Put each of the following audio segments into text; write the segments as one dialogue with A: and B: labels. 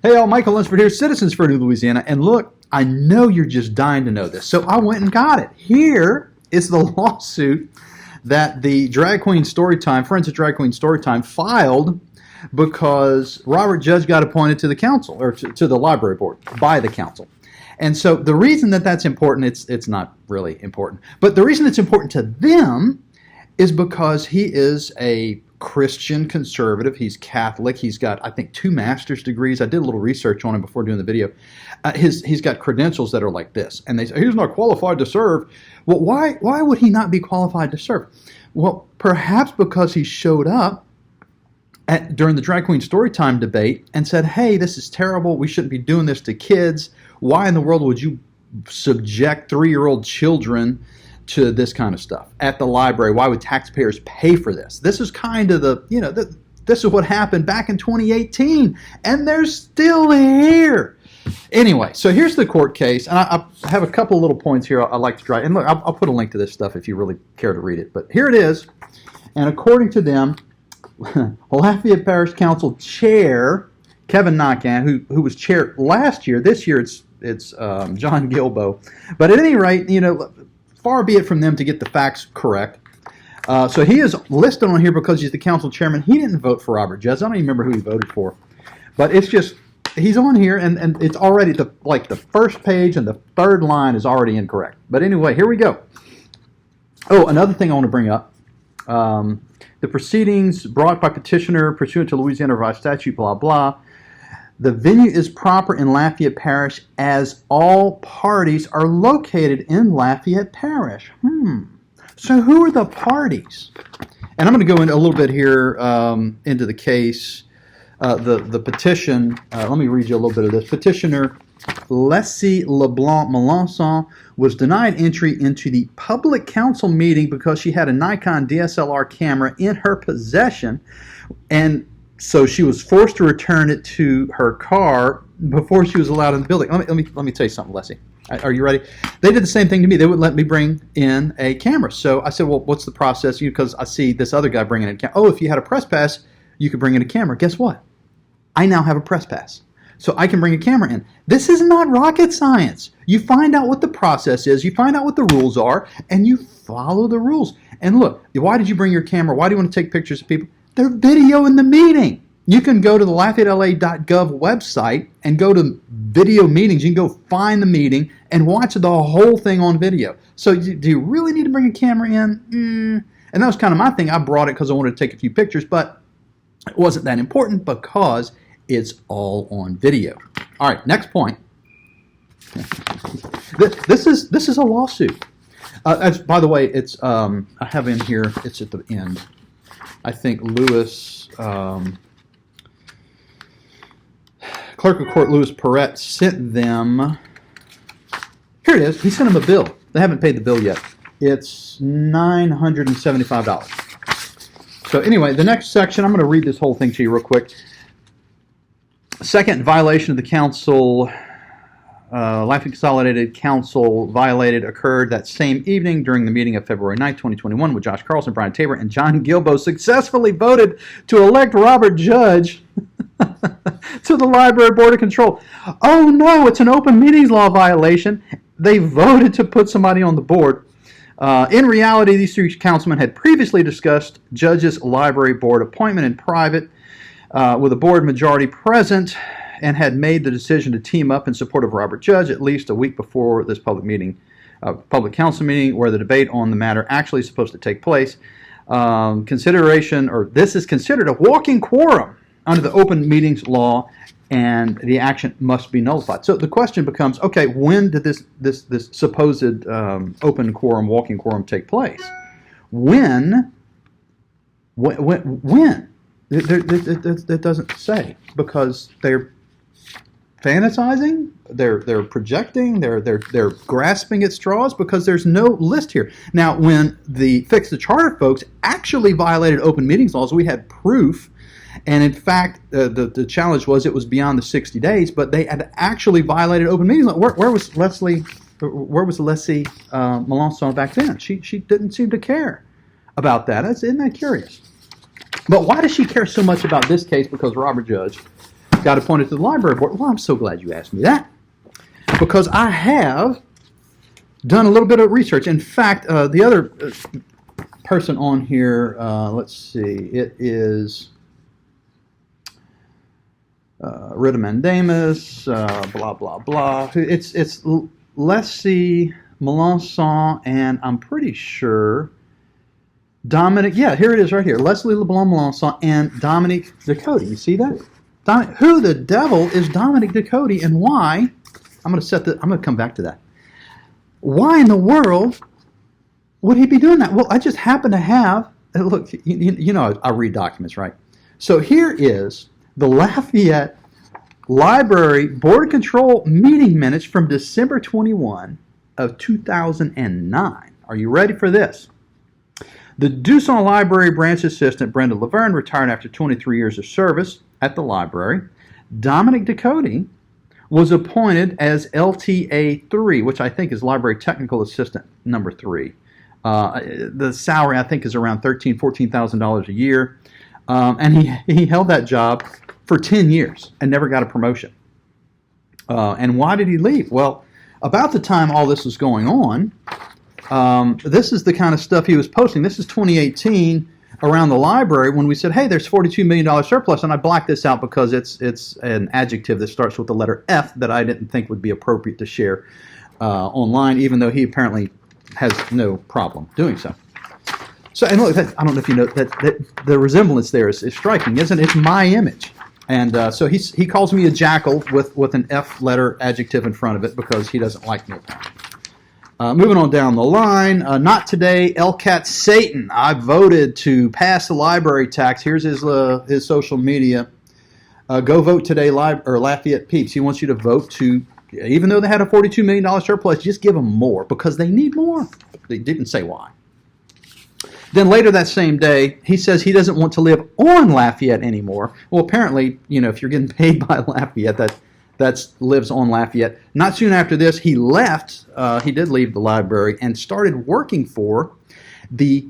A: Hey all, Michael Lunsford here, Citizens for New Louisiana, and look, I know you're just dying to know this, so I went and got it. Here is the lawsuit that the Drag Queen Storytime, Friends of Drag Queen Storytime, filed because Robert Judge got appointed to the council, or to the library board, by the council. And so the reason that that's important, it's not really important, but the reason it's important to them is because he is a Christian conservative. He's Catholic. He's got, I think, 2 master's degrees. I did a little research on him before doing the video. He's got credentials that are like this. And they say, he's not qualified to serve. Well, why would he not be qualified to serve? Well, perhaps because he showed up during the Drag Queen Storytime debate and said, hey, this is terrible. We shouldn't be doing this to kids. Why in the world would you subject 3-year-old children to this kind of stuff at the library? Why would taxpayers pay for this? This is kind of this is what happened back in 2018, and they're still here. Anyway, so here's the court case, and I have a couple little points here I'd like to try. And look, I'll put a link to this stuff if you really care to read it. But here it is, and according to them, Lafayette Parish Council Chair Kevin Melancon, who was chair last year, this year it's John Gilbo. But at any rate, far be it from them to get the facts correct. So he is listed on here because he's the council chairman. He didn't vote for Robert Judge. I don't even remember who he voted for. But it's just, he's on here, and it's already, the first page and the 3rd line is already incorrect. But anyway, here we go. Oh, another thing I want to bring up. The proceedings brought by petitioner pursuant to Louisiana revised statute, blah, blah. The venue is proper in Lafayette Parish as all parties are located in Lafayette Parish. So who are the parties? And I'm going to go into a little bit here into the case. The petition, let me read you a little bit of this. Petitioner Lessie LeBlanc Melancon was denied entry into the public council meeting because she had a Nikon DSLR camera in her possession, and so she was forced to return it to her car before she was allowed in the building. Let me tell you something, Lessie. Are you ready? They did the same thing to me. They wouldn't let me bring in a camera. So I said, well, what's the process? Because I see this other guy bringing in a camera. Oh, if you had a press pass, you could bring in a camera. Guess what? I now have a press pass. So I can bring a camera in. This is not rocket science. You find out what the process is, you find out what the rules are, and you follow the rules. And look, why did you bring your camera? Why do you want to take pictures of people? They're videoing the meeting. You can go to the LafayetteLA.gov website and go to video meetings. You can go find the meeting and watch the whole thing on video. So do you really need to bring a camera in? And that was kind of my thing. I brought it because I wanted to take a few pictures, but it wasn't that important because it's all on video. All right, next point. This is a lawsuit. By the way, it's I have in here. It's at the end. I think Lewis, Clerk of Court Louis Perrette sent them. Here it is. He sent them a bill. They haven't paid the bill yet. It's $975. So anyway, the next section. I'm going to read this whole thing to you real quick. Second violation of the council, Lafayette Consolidated Council occurred that same evening during the meeting of February 9th, 2021, with Josh Carlson, Brian Tabor, and John Gilbo successfully voted to elect Robert Judge to the Library Board of Control. Oh no, it's an open meetings law violation. They voted to put somebody on the board. In reality, these 3 councilmen had previously discussed Judge's library board appointment in private with a board majority present, and had made the decision to team up in support of Robert Judge at least a week before this public council meeting, where the debate on the matter actually is supposed to take place. This is considered a walking quorum under the open meetings law, and the action must be nullified. So the question becomes, okay, when did this supposed open quorum, walking quorum take place? When? It doesn't say, because they're fantasizing, they're projecting, they're grasping at straws, because there's no list here. Now, when the Fix the Charter folks actually violated open meetings laws, we had proof, and in fact, the challenge was it was beyond the 60 days, but they had actually violated open meetings laws. Where was Leslie? Where was Lessie Melancon back then? She didn't seem to care about that. Isn't that curious? But why does she care so much about this case? Because Robert Judge got appointed to the library board. Well, I'm so glad you asked me that, because I have done a little bit of research. In fact, the other person on here, let's see, it is Ridimandamus, blah, blah, blah. It's Lessie, Melancon, and I'm pretty sure Dominique. Yeah, here it is right here. Leslie LeBlanc Melancon and Dominique Ducote. You see that? Who the devil is Dominique Ducote, and why? I'm going to come back to that. Why in the world would he be doing that? Well, I just happen to have, look, you know, I read documents, right? So here is the Lafayette Library Board of Control meeting minutes from December 21 of 2009. Are you ready for this? The Ducote Library branch assistant Brenda Laverne retired after 23 years of service at the library. Dominique Ducote was appointed as LTA 3, which I think is Library Technical Assistant number 3. The salary, I think, is around $13,000, $14,000 a year. And he held that job for 10 years and never got a promotion. And why did he leave? Well, about the time all this was going on, this is the kind of stuff he was posting. This is 2018 around the library when we said, hey, there's $42 million surplus, and I blacked this out because it's an adjective that starts with the letter F that I didn't think would be appropriate to share online, even though he apparently has no problem doing so. So, and look, I don't know if you know that the resemblance there is striking, isn't it? It's my image. And so he calls me a jackal with an F letter adjective in front of it because he doesn't like me. Moving on down the line, not today, LCAT Satan. I voted to pass the library tax. Here's his social media. Go vote today, Lafayette Peeps. He wants you to vote to, even though they had a $42 million surplus, just give them more because they need more. They didn't say why. Then later that same day, he says he doesn't want to live on Lafayette anymore. Well, apparently, you know, if you're getting paid by Lafayette, that lives on Lafayette. Not soon after this, he left. He did leave the library and started working for the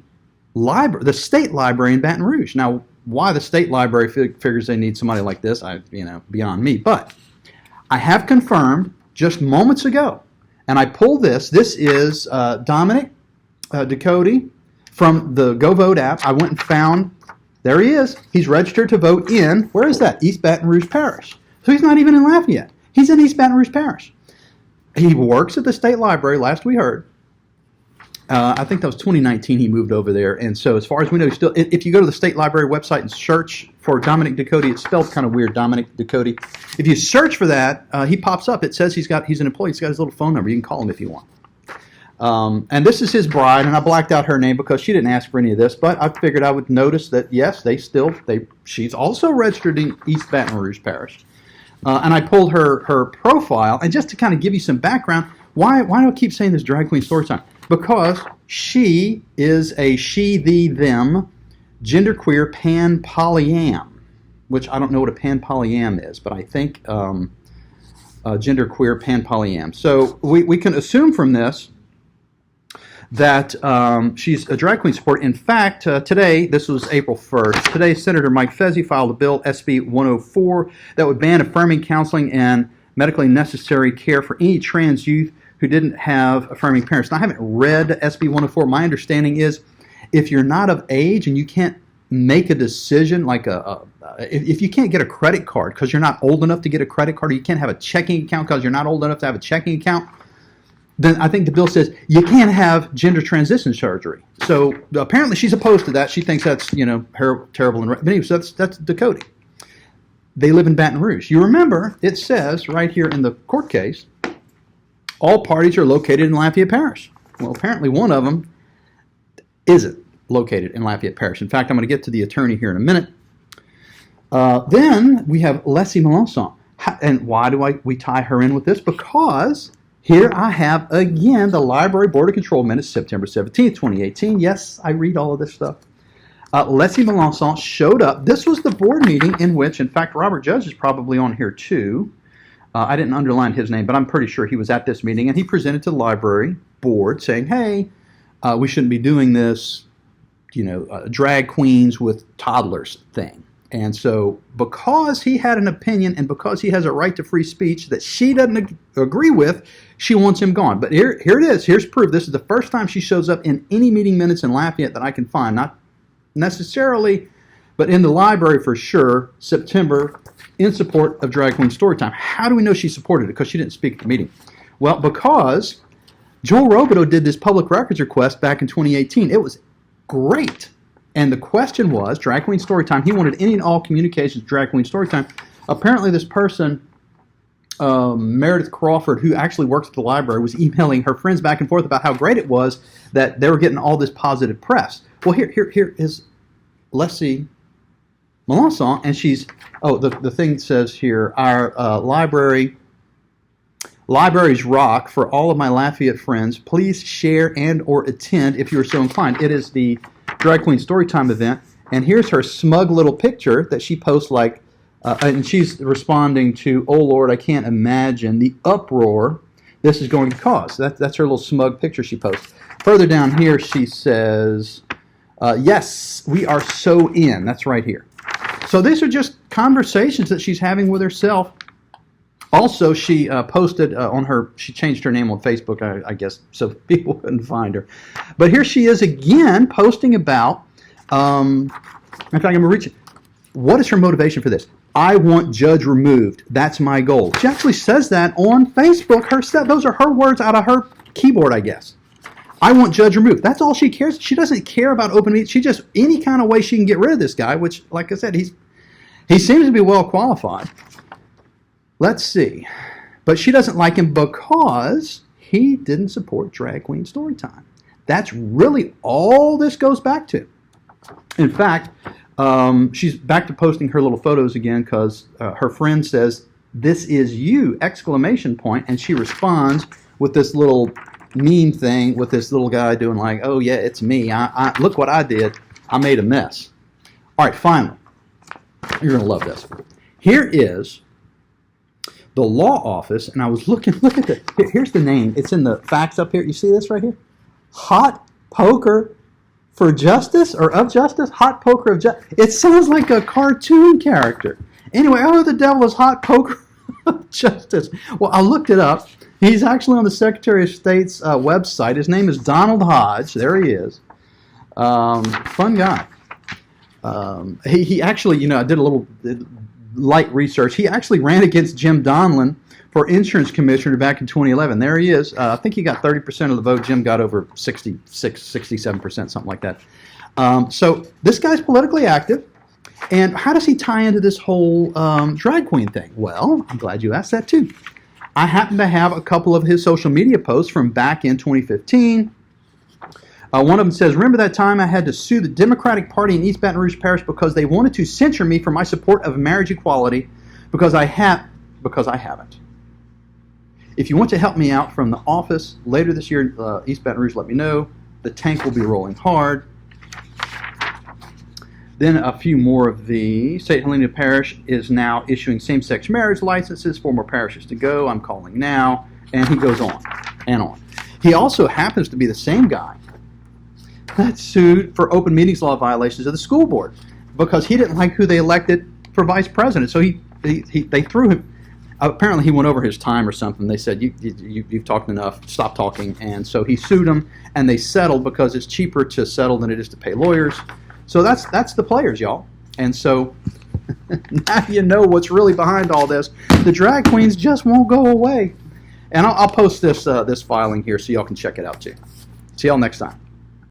A: state library in Baton Rouge. Now, why the state library figures they need somebody like this, beyond me. But I have confirmed just moments ago, and I pulled this. This is Dominique Ducote from the Go Vote app. I went and found, there he is. He's registered to vote in, where is that? East Baton Rouge Parish. So he's not even in Lafayette. He's in East Baton Rouge Parish. He works at the state library, last we heard. I think that was 2019 he moved over there. And so as far as we know, still, if you go to the state library website and search for Dominique Ducote, it's spelled kind of weird, Dominique Ducote. If you search for that, he pops up. It says he's an employee. He's got his little phone number. You can call him if you want. And this is his bride, and I blacked out her name because she didn't ask for any of this, but I figured I would notice that, yes, she's also registered in East Baton Rouge Parish. And I pulled her profile, and just to kind of give you some background, why do I keep saying this drag queen story time? Because she is a she, thee, them, genderqueer pan-polyam, which I don't know what a pan-polyam is, but I think genderqueer pan-polyam. So we can assume from this that she's a drag queen supporter. In fact, today, this was April 1st, today Senator Mike Fezzi filed a bill, SB 104, that would ban affirming counseling and medically necessary care for any trans youth who didn't have affirming parents. Now, I haven't read SB 104. My understanding is if you're not of age and you can't make a decision, like if you can't get a credit card because you're not old enough to get a credit card, or you can't have a checking account because you're not old enough to have a checking account, then I think the bill says you can't have gender transition surgery. So apparently she's opposed to that. She thinks that's, terrible. But anyway, so that's Ducote. They live in Baton Rouge. You remember, it says right here in the court case, all parties are located in Lafayette Parish. Well, apparently one of them isn't located in Lafayette Parish. In fact, I'm going to get to the attorney here in a minute. Then we have Lessie Melancon. And why do we tie her in with this? Because here I have, again, the Library Board of Control minutes, September 17th, 2018. Yes, I read all of this stuff. Lessie Melancon showed up. This was the board meeting in which, in fact, Robert Judge is probably on here too. I didn't underline his name, but I'm pretty sure he was at this meeting, and he presented to the library board saying, hey, we shouldn't be doing this, drag queens with toddlers thing. And so because he had an opinion and because he has a right to free speech that she doesn't agree with, she wants him gone. But here it is. Here's proof. This is the first time she shows up in any meeting minutes in Lafayette that I can find. Not necessarily, but in the library for sure, September, in support of Drag Queen Storytime. How do we know she supported it? Because she didn't speak at the meeting. Well, because Joel Robideau did this public records request back in 2018. It was great. And the question was, Drag Queen Storytime, he wanted any and all communications with Drag Queen Storytime. Apparently this person, Meredith Crawford, who actually works at the library, was emailing her friends back and forth about how great it was that they were getting all this positive press. Well, here is Lessie Melancon, and she's, the thing says here, our libraries rock. For all of my Lafayette friends, please share and or attend if you are so inclined. It is the Drag Queen Storytime event, and here's her smug little picture that she posts and she's responding to, oh Lord, I can't imagine the uproar this is going to cause. That's her little smug picture she posts. Further down here she says, yes, we are so in. That's right here. So these are just conversations that she's having with herself. Also, she posted she changed her name on Facebook, I guess, so people couldn't find her. But here she is again posting about, in fact, I'm going to reach it. What is her motivation for this? I want Judge removed. That's my goal. She actually says that on Facebook herself. Those are her words out of her keyboard, I guess. I want Judge removed. That's all she cares. She doesn't care about open meetings. She just, any kind of way she can get rid of this guy, which, like I said, he seems to be well qualified. Let's see. But she doesn't like him because he didn't support Drag Queen Storytime. That's really all this goes back to. In fact, she's back to posting her little photos again because her friend says, "This is you!" ! And she responds with this little meme thing with this little guy doing like, "Oh yeah, it's me. I look what I did. I made a mess." All right, finally, you're gonna love this. Here is the law office, and I was look at here's the name. It's in the facts up here. You see this right here? Hot Poker for Justice, or of Justice? Hot Poker of Justice. It sounds like a cartoon character. Anyway, the devil is Hot Poker of Justice. Well, I looked it up. He's actually on the Secretary of State's website. His name is Donald Hodge. There he is. Fun guy. He actually, I did a little light research. He actually ran against Jim Donlin for insurance commissioner back in 2011. There he is. I think he got 30% of the vote. Jim got over 67%, something like that. So this guy's politically active. And how does he tie into this whole drag queen thing? Well, I'm glad you asked that too. I happen to have a couple of his social media posts from back in 2015. One of them says, "Remember that time I had to sue the Democratic Party in East Baton Rouge Parish because they wanted to censure me for my support of marriage equality because I haven't. If you want to help me out from the office later this year, East Baton Rouge, let me know. The tank will be rolling hard." Then a few more of the St. Helena Parish is now issuing same-sex marriage licenses. 4 more parishes to go. I'm calling now. And he goes on and on. He also happens to be the same guy that sued for open meetings law violations of the school board because he didn't like who they elected for vice president. So they threw him. Apparently he went over his time or something. They said, you've talked enough, stop talking. And so he sued them, and they settled because it's cheaper to settle than it is to pay lawyers. So that's the players, y'all. And so now you know what's really behind all this. The drag queens just won't go away. And I'll post this filing here so y'all can check it out too. See y'all next time.